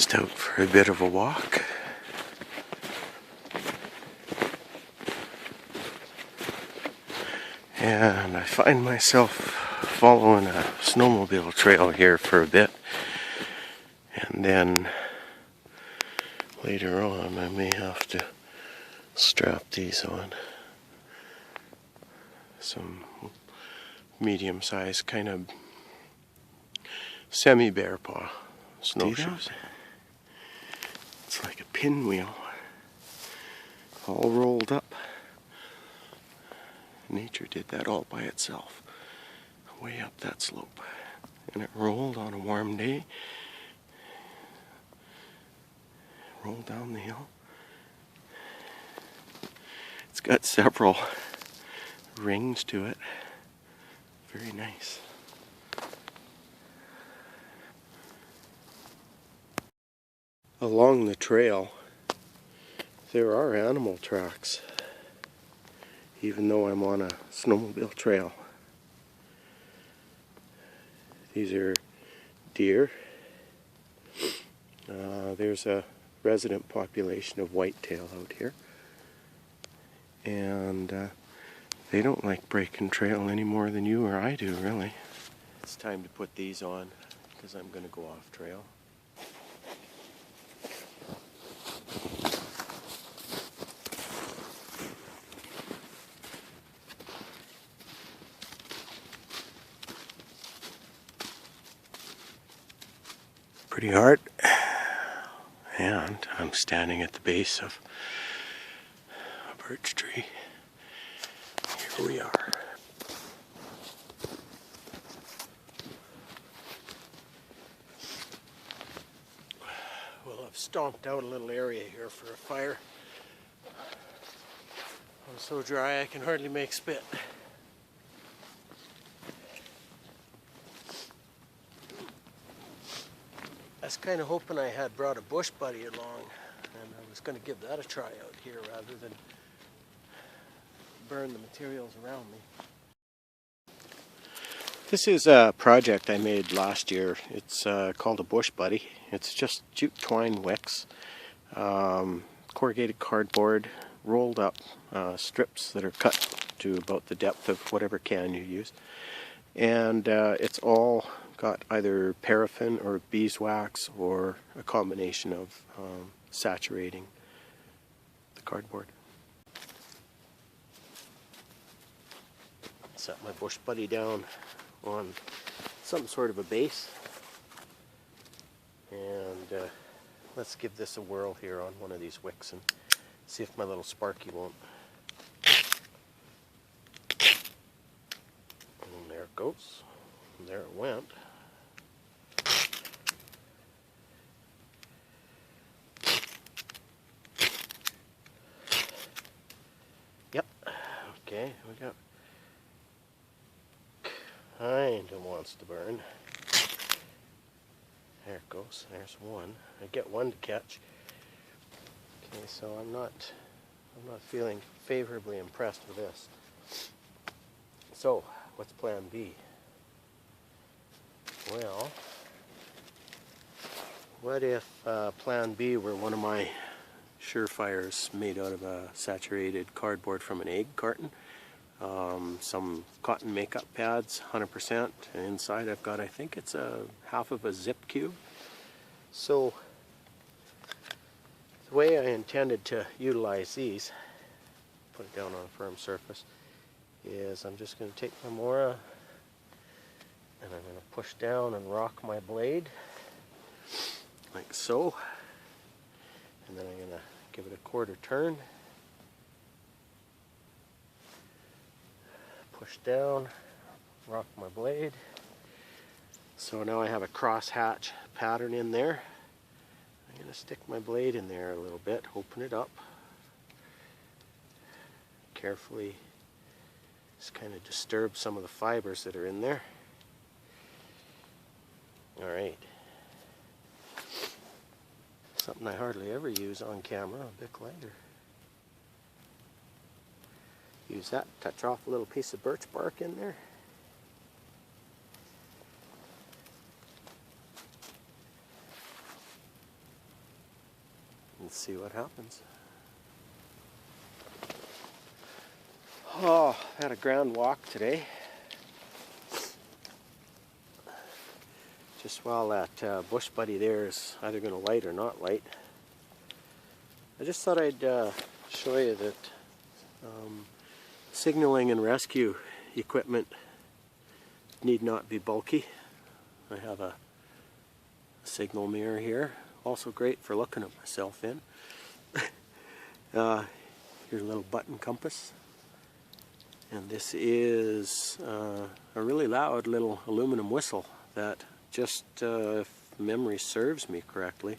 Just out for a bit of a walk. And I find myself following a snowmobile trail here for a bit. And then later on I may have to strap these on. Some medium-sized kind of semi-bear paw snowshoes. It's like a pinwheel, all rolled up. Nature did that all by itself, way up that slope. And it rolled on a warm day, rolled down the hill. It's got several rings to it. Very nice. Along the trail, there are animal tracks, even though I'm on a snowmobile trail. These are deer. There's a resident population of whitetail out here. And they don't like breaking trail any more than you or I do, really. It's time to put these on because I'm going to go off trail. Pretty hard, and I'm standing at the base of a birch tree. Here we are. Well, I've stomped out a little area here for a fire. I'm so dry I can hardly make spit. I was kind of hoping I had brought a bush buddy along, and I was going to give that a try out here rather than burn the materials around me. This is a project I made last year. It's called a bush buddy. It's just jute twine wicks, corrugated cardboard, rolled up strips that are cut to about the depth of whatever can you use. And it's all got either paraffin or beeswax or a combination of saturating the cardboard. Set my bush buddy down on some sort of a base, and let's give this a whirl here on one of these wicks and see if my little sparky won't. And there it goes. And there it went. Yep. Okay, we got kind of wants to burn. There it goes. There's one. I get one to catch. Okay, so I'm not feeling favorably impressed with this. So, what's plan B? Well, what if plan B were one of my surefires made out of a saturated cardboard from an egg carton? Some cotton makeup pads, 100%, and inside I've got, I think it's a half of a zip cube. So the way I intended to utilize these, put it down on a firm surface, is I'm just going to take my Mora and I'm going to push down and rock my blade like so, and then I'm going to give it a quarter turn. Push down, rock my blade. So now I have a crosshatch pattern in there. I'm going to stick my blade in there a little bit, open it up. Carefully just kind of disturb some of the fibers that are in there. Alright. Something I hardly ever use on camera, a Bic lighter. Use that, touch off a little piece of birch bark in there. and see what happens. Oh, I had a grand walk today. Just while that bush buddy there is either going to light or not light. I just thought I'd show you that signaling and rescue equipment need not be bulky. I have a signal mirror here, also great for looking at myself in. Here's a little button compass, and this is a really loud little aluminum whistle that just, if memory serves me correctly,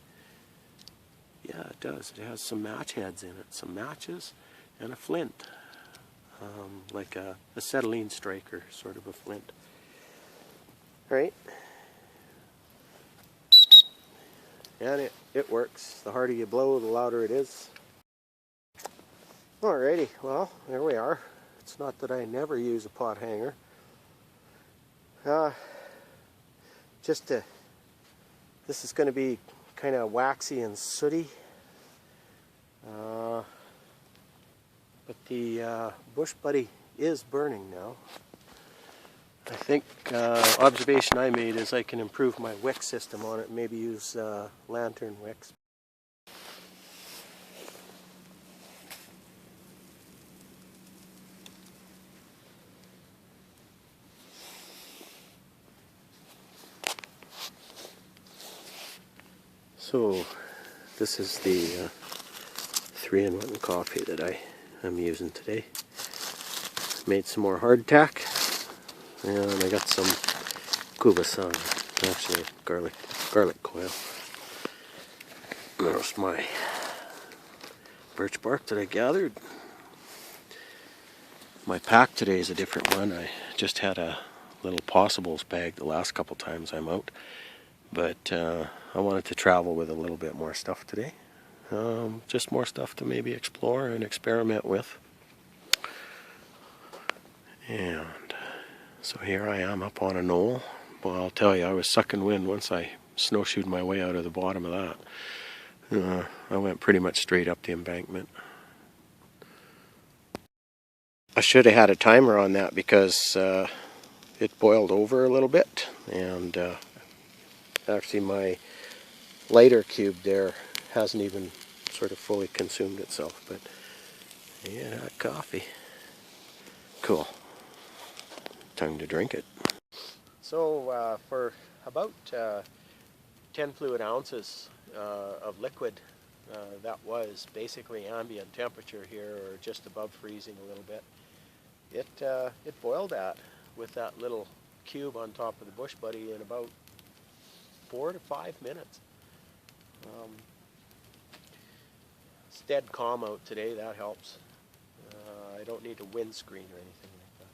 yeah, it does. It has some match heads in it, some matches and a flint, like a acetylene striker, sort of a flint. Right? And it works. The harder you blow, the louder it is. Alrighty, well, there we are. It's not that I never use a pot hanger. This is going to be kind of waxy and sooty. But the bush buddy is burning now. I think observation I made is I can improve my wick system on it, maybe use lantern wicks. So this is the 3-in-1 coffee that I'm using today. Made some more hardtack, and I got some kubasan, actually garlic coil. There's my birch bark that I gathered. My pack today is a different one. I just had a little possibles bag the last couple times I'm out, but I wanted to travel with a little bit more stuff today. Just more stuff to maybe explore and experiment with. And so here I am up on a knoll. Well, I'll tell you, I was sucking wind once I snowshoed my way out of the bottom of that. I went pretty much straight up the embankment. I should have had a timer on that because it boiled over a little bit, and actually my lighter cube there hasn't even sort of fully consumed itself, but yeah, coffee. Cool. Time to drink it. So for about 10 fluid ounces of liquid, that was basically ambient temperature here, or just above freezing a little bit. It boiled at with that little cube on top of the bush buddy in about 4 to 5 minutes. It's dead calm out today, that helps. I don't need a windscreen or anything like that.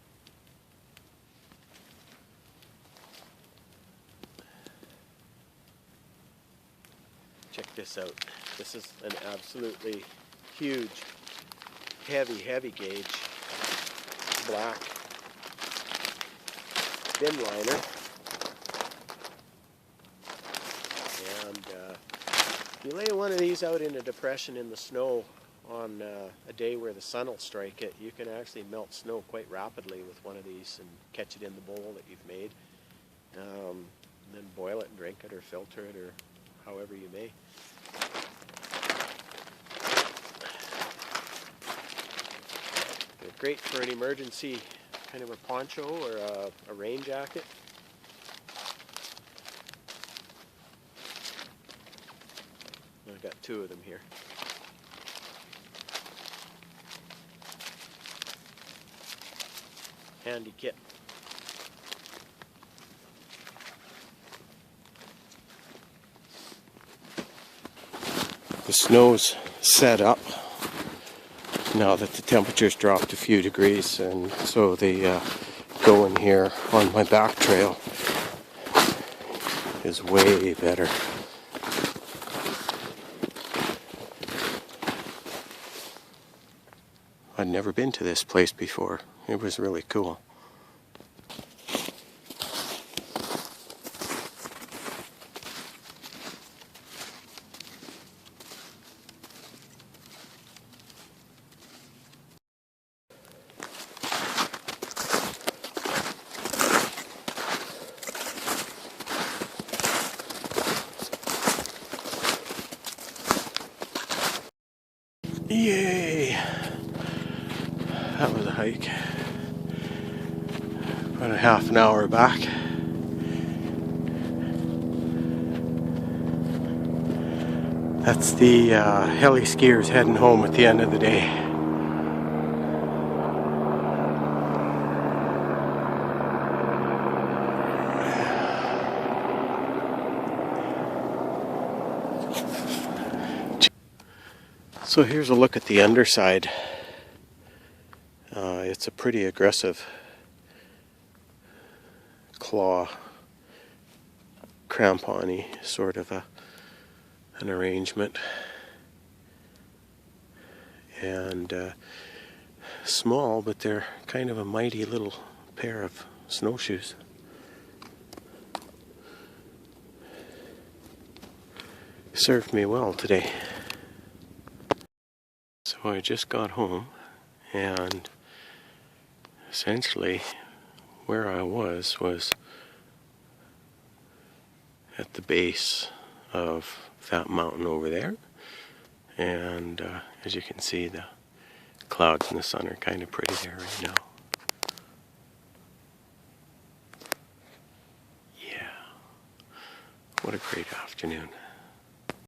Check this out. This is an absolutely huge, heavy gauge black bin liner. And if you lay one of these out in a depression in the snow on a day where the sun will strike it, you can actually melt snow quite rapidly with one of these and catch it in the bowl that you've made. And then boil it and drink it, or filter it, or however you may. They're great for an emergency kind of a poncho or a rain jacket. I've got 2 of them here. Handy kit. The snow's set up now that the temperature's dropped a few degrees, and so the going here on my back trail is way better. I'd never been to this place before. It was really cool. Yay! That was a hike. About a half an hour back. That's the heli skiers heading home at the end of the day. So here's a look at the underside. It's a pretty aggressive claw, crampon-y sort of an arrangement, and small, but they're kind of a mighty little pair of snowshoes. Served me well today. So I just got home, and essentially where I was at the base of that mountain over there, and as you can see, the clouds and the sun are kind of pretty there right now. Yeah, what a great afternoon.